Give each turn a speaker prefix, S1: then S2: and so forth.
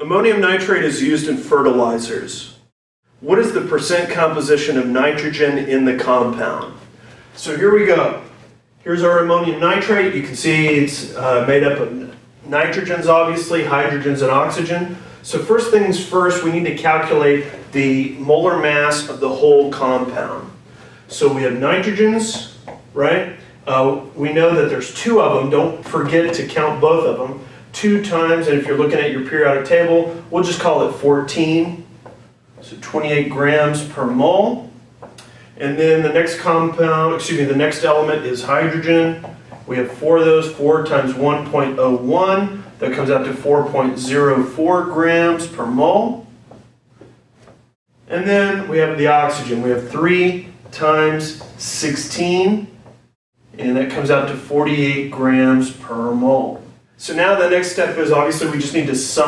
S1: Ammonium nitrate is used in fertilizers. What is the percent composition of nitrogen in the compound? So here we go. Here's our ammonium nitrate. You can see it's made up of nitrogens, obviously, hydrogens, and oxygen. So first things first, we need to calculate the molar mass of the whole compound. So we have nitrogens, right? We know that there's two of them. Don't forget to count both of them. 2 times, and if you're looking at your periodic table, we'll just call it 14. So 28 grams per mole. And then the next compound, the next element is hydrogen. We have 4 of those, 4 times 1.01. That comes out to 4.04 grams per mole. And then we have the oxygen. We have 3 times 16, and that comes out to 48 grams per mole. So now the next step is obviously we just need to sum